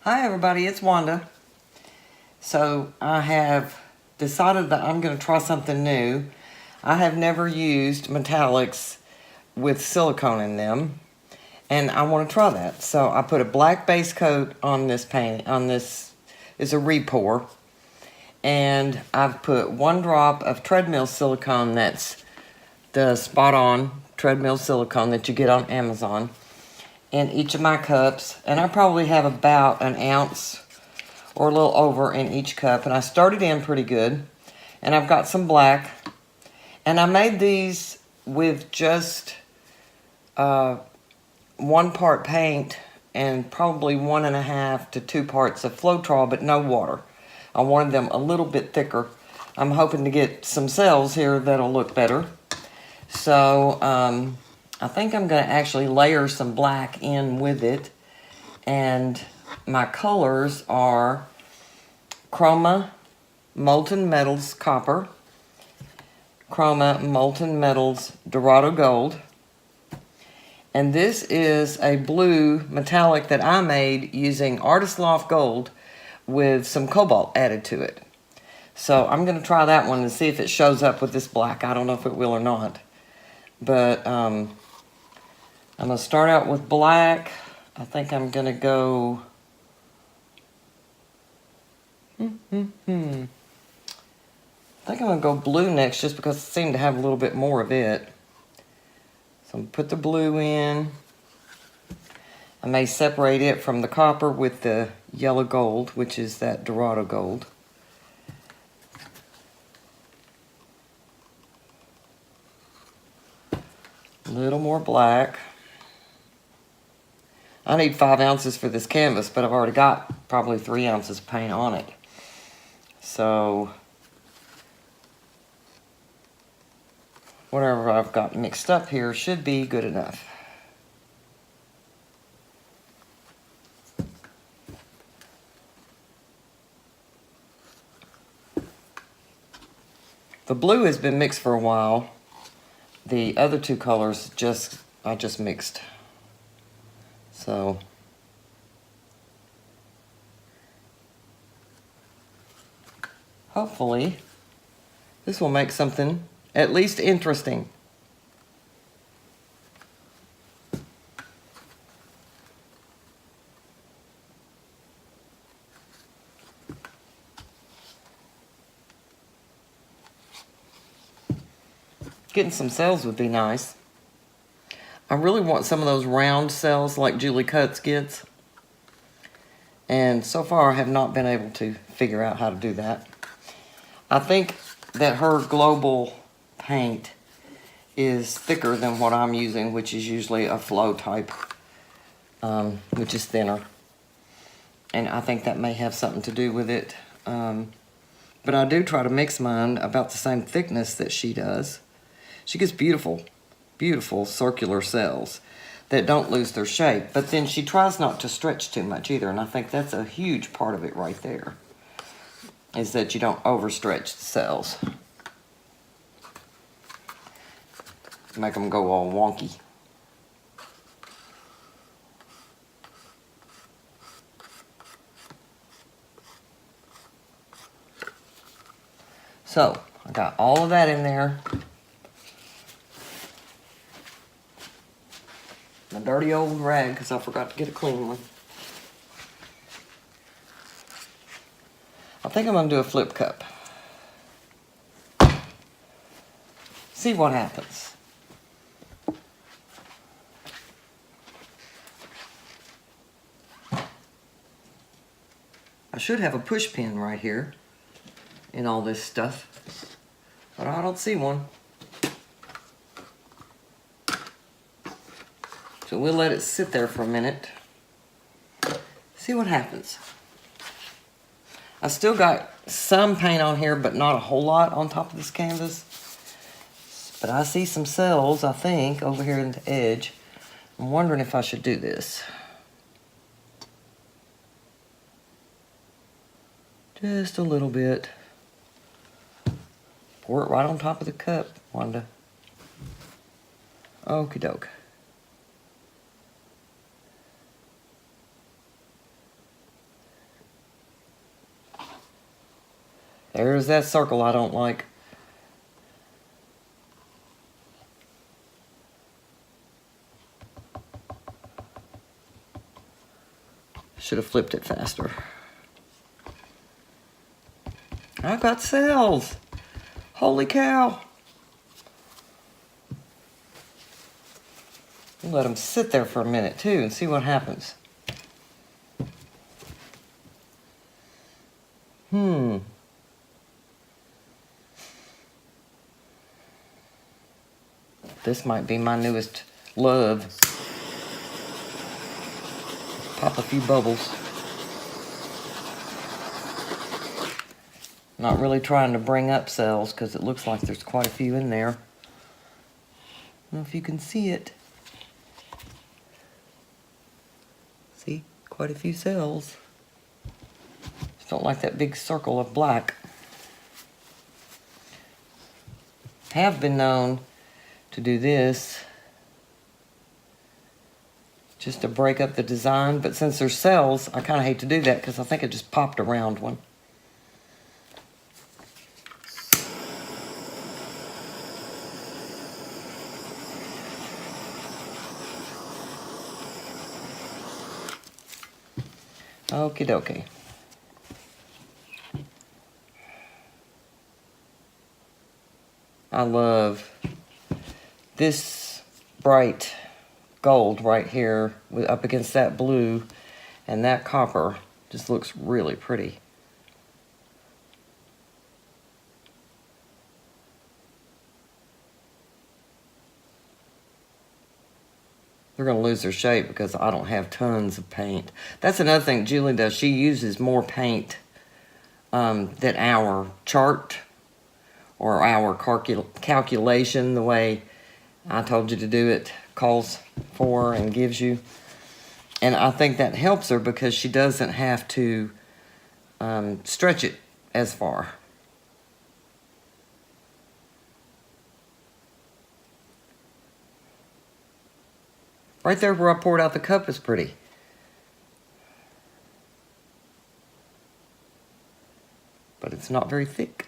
Hi everybody, it's Wanda. So I have decided that I'm going to try something new. I have never used metallics with silicone in them, and I want to try that. So I put a black base coat on this paint. On this is a repour, and I've put 1 drop of treadmill silicone. That's the spot-on treadmill silicone that you get on Amazon in each of my cups, and I probably have about an ounce or a little over in each cup, and I started in pretty good, and I've got some black, and I made these with just 1 part paint and probably 1.5 to 2 parts of Floetrol, but no water. I wanted them a little bit thicker. I'm hoping to get some cells here that'll look better. So I think I'm going to actually layer some black in with it, and my colors are Chroma Molten Metals Copper, Chroma Molten Metals Dorado Gold, and this is a blue metallic that I made using Artist Loft Gold with some cobalt added to it. So I'm going to try that one and see if it shows up with this black. I don't know if it will or not, but I'm going to start out with black. I think I'm going to go... I think I'm going to go blue next just because I seem to have a little bit more of it. So I'm going to put the blue in. I may separate it from the copper with the yellow gold, which is that Dorado Gold. A little more black. I need 5 ounces for this canvas, but I've already got probably 3 ounces of paint on it. So whatever I've got mixed up here should be good enough. The blue has been mixed for a while. The other 2 colors I just mixed. So hopefully this will make something at least interesting. Getting some cells would be nice. I really want some of those round cells like Julie Cutts gets. And so far I have not been able to figure out how to do that. I think that her global paint is thicker than what I'm using, which is usually a flow type, which is thinner. And I think that may have something to do with it. But I do try to mix mine about the same thickness that she does. She gets beautiful, beautiful circular cells that don't lose their shape. But then she tries not to stretch too much either, and I think that's a huge part of it right there, is that you don't overstretch the cells. Make them go all wonky. So, I got all of that in there. My dirty old rag, because I forgot to get a clean one. I think I'm going to do a flip cup. See what happens. I should have a push pin right here in all this stuff, but I don't see one. So we'll let it sit there for a minute. See what happens. I still got some paint on here, but not a whole lot on top of this canvas. But I see some cells, I think, over here in the edge. I'm wondering if I should do this. Just a little bit. Pour it right on top of the cup, Wanda. Okie doke. There's that circle I don't like. Should have flipped it faster. I got cells. Holy cow. Let them sit there for a minute too and see what happens. This might be my newest love. Pop a few bubbles. Not really trying to bring up cells because it looks like there's quite a few in there. I don't know if you can see it. See, quite a few cells. Just don't like that big circle of black. Have been known to do this just to break up the design, but since there's cells, I kind of hate to do that because I think it just popped around one. Okie dokie. I love this bright gold right here up against that blue, and that copper just looks really pretty. They're going to lose their shape because I don't have tons of paint. That's another thing Julie does. She uses more paint than our chart or our calculation, the way I told you to do it, calls for and gives you. And I think that helps her because she doesn't have to stretch it as far. Right there where I poured out the cup is pretty. But it's not very thick.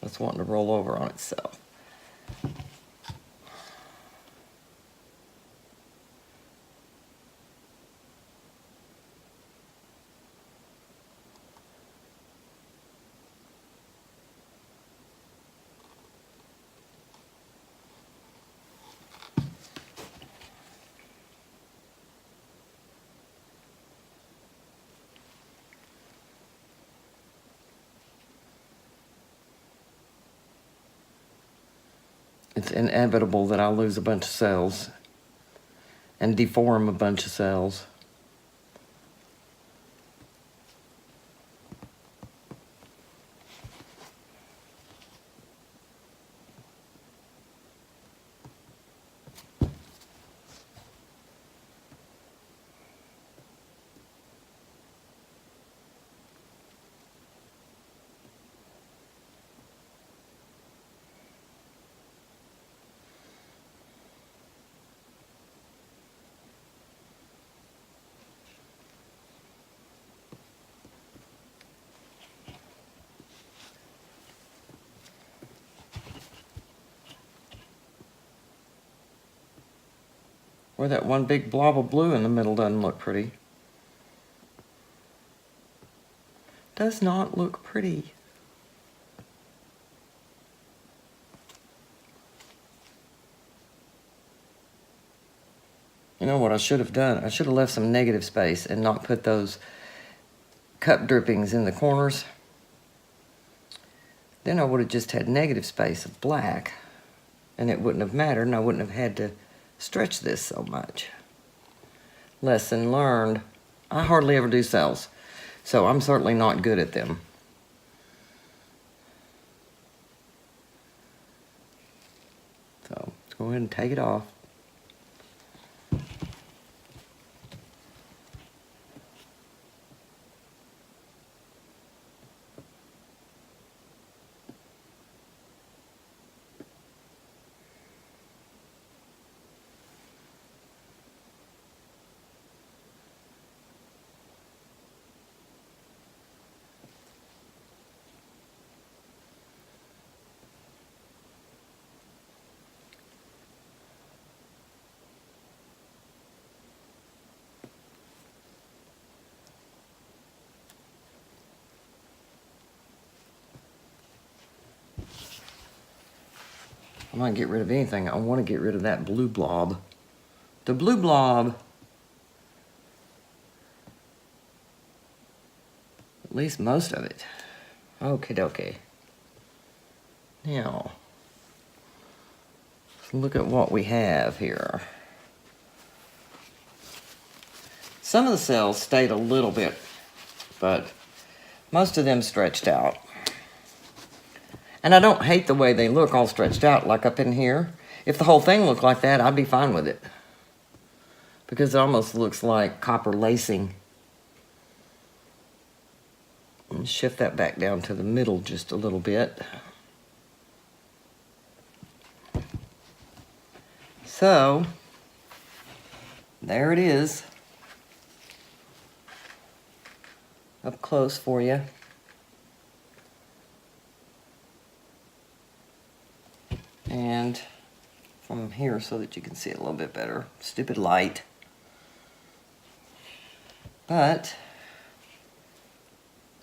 It's wanting to roll over on itself. It's inevitable that I'll lose a bunch of cells and deform a bunch of cells. Or that one big blob of blue in the middle doesn't look pretty. Does not look pretty. You know what I should have done? I should have left some negative space and not put those cup drippings in the corners. Then I would have just had negative space of black, and it wouldn't have mattered, and I wouldn't have had to stretch this so much. Lesson learned. I hardly ever do cells, so I'm certainly not good at them. So let's go ahead and take it off. I'm gonna get rid of anything. I want to get rid of that blue blob. The blue blob, at least most of it. Okie dokie. Now, let's look at what we have here. Some of the cells stayed a little bit, but most of them stretched out. And I don't hate the way they look all stretched out, like up in here. If the whole thing looked like that, I'd be fine with it. Because it almost looks like copper lacing. And shift that back down to the middle just a little bit. So, there it is. Up close for you. And from here so that you can see it a little bit better. Stupid light. But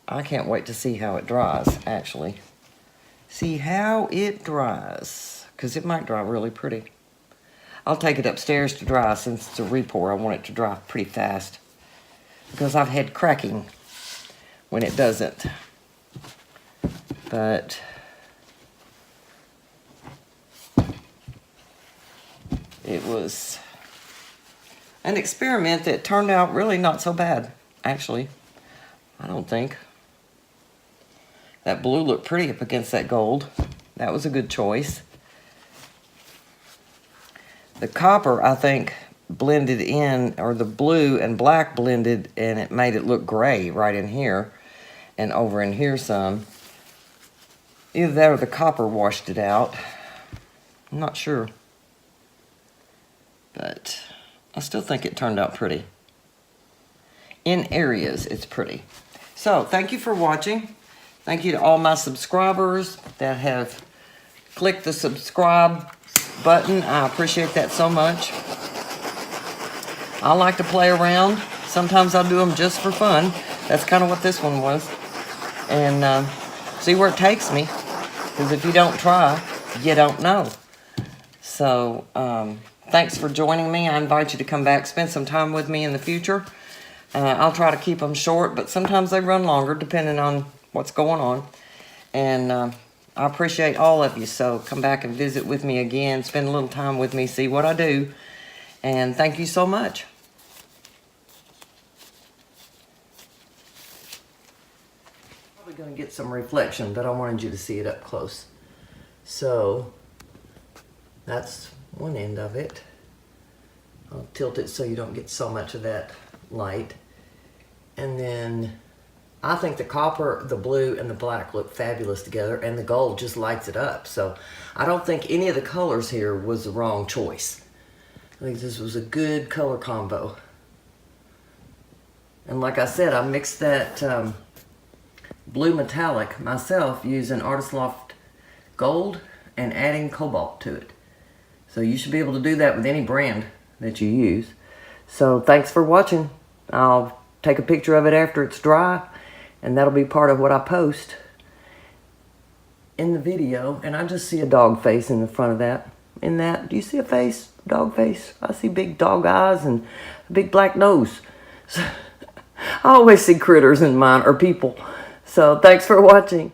I can't wait to see how it dries, actually. See how it dries, because it might dry really pretty. I'll take it upstairs to dry. Since it's a repour, I want it to dry pretty fast, because I've had cracking when it doesn't. But it was an experiment that turned out really not so bad, actually. I don't think. That blue looked pretty up against that gold. That was a good choice. The copper, I think, blended in, or the blue and black blended, and it made it look gray right in here and over in here some. Either that or the copper washed it out. I'm not sure. But I still think it turned out pretty. In areas, it's pretty. So, thank you for watching. Thank you to all my subscribers that have clicked the subscribe button. I appreciate that so much. I like to play around. Sometimes I'll do them just for fun. That's kind of what this one was. And see where it takes me. Because if you don't try, you don't know. So, thanks for joining me. I invite you to come back, spend some time with me in the future. I'll try to keep them short, but sometimes they run longer depending on what's going on. And I appreciate all of you, so come back and visit with me again, spend a little time with me, see what I do. And thank you so much. Probably going to get some reflection, but I wanted you to see it up close. So, that's one end of it. I'll tilt it so you don't get so much of that light. And then I think the copper, the blue, and the black look fabulous together, and the gold just lights it up. So I don't think any of the colors here was the wrong choice. I think this was a good color combo. And like I said, I mixed that blue metallic myself using Artist Loft Gold and adding cobalt to it. So you should be able to do that with any brand that you use. So thanks for watching. I'll take a picture of it after it's dry, and that'll be part of what I post in the video. And I just see a dog face in the front of that. In that, do you see a face? Dog face? I see big dog eyes and a big black nose. So, I always see critters in mine, or people. So thanks for watching.